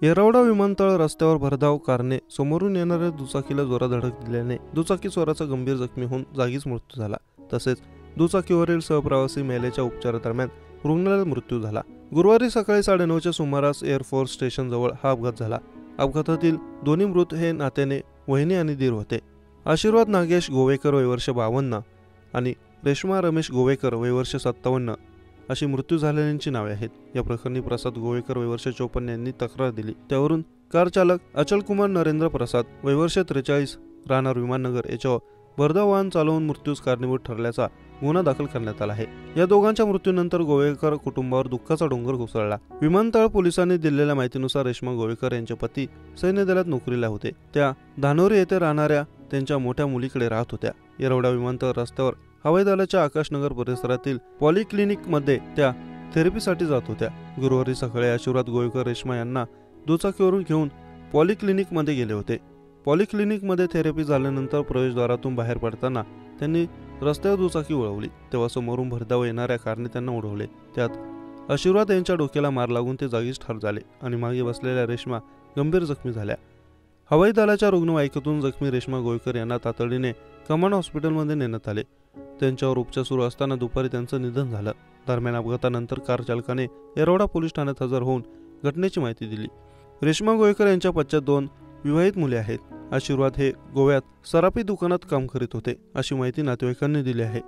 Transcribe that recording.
येरवडा विमानतळ रस्त्यावर भरधाव कारने समोरून येणाऱ्या दुचाकीला जोरात धडक दिल्याने दुचाकी स्वाराचा गंभीर जखमी होऊन जागीच मृत्यू झाला। तसेच दुचाकीवरील सहप्रवासी महिलेच्या उपचारादरम्यान रुग्णालयात मृत्यू झाला। गुरुवारी सकाळी 9:30च्या सुमारास एअरफोर्स स्टेशन जवळ हा अपघात झाला। अपघातातील दोन्ही मृत हे नात्याने वहिनी आणि दीर होते। आशीर्वाद नागेश गोवेकर वय वर्ष 52 आणि रेश्मा रमेश गोवेकर वय वर्ष 57 अशी मृत्यू झालेल्यांची नावे आहेत। या प्रकरणी प्रसाद गोवेकर वय वर्ष 54 यांनी तक्रार दिली। त्यावरून कार चालक अचल कुमार नरेंद्र प्रसाद वय वर्ष 43 राहणार विमाननगर याच्यावर भरधाव वाहन चालवून मृत्यूस कारणीभूत ठरल्याचा गुन्हा दाखल करण्यात आला आहे। या दोघांच्या मृत्यूनंतर गोवेकर कुटुंबावर दुःखाचा डोंगर कोसळला। विमानतळ पोलिसांनी दिलेल्या माहितीनुसार रेश्मा गोवेकर यांचे पती सैन्य दलात नोकरीला होते। त्या धानोरी येथे राहणाऱ्या त्यांच्या मोठ्या मुलीकडे राहत होत्या। येरवडा विमानतळ रस्त्यावर हवाई दलाच्या आकाशनगर परिसरातील पॉलिक्लिनिक मध्ये त्या थेरपीसाठी जात होत्या। गुरुवारी सकाळी आशीर्वाद गोवेकर रेश्मा यांना दुचाकीवरून घेऊन पॉलिक्लिनिक मध्ये गेले होते। पॉलिक्लिनिक मध्ये थेरपी झाल्यानंतर प्रवेशद्वारातून बाहेर पडताना त्यांनी रस्त्यावर दुचाकी वळवली, तेव्हा समोरून भरधाव येणाऱ्या कारने त्यांना उडवले। त्यात आशीर्वाद यांच्या डोक्याला मार लागून ते जागीच ठार झाले आणि मागे बसलेल्या रेश्मा गंभीर जखमी झाल्या। हवाई दलाच्या रुग्णवाहिकेतून जखमी रेश्मा गोवेकर यांना तातडीने कमांड हॉस्पिटलमध्ये नेण्यात आले। त्यांच्यावर उपचार सुरू असताना दुपारी त्यांचं निधन झालं। दरम्यान अपघातानंतर कार चालकाने येरवडा पोलीस ठाण्यात हजर होऊन घटनेची माहिती दिली। रेश्मा गोवेकर यांच्या पश्चात 2 विवाहित मुले आहेत। आशीर्वाद हे गोव्यात सराफी दुकानात काम करीत होते, अशी माहिती नातेवाईकांनी दिली आहे।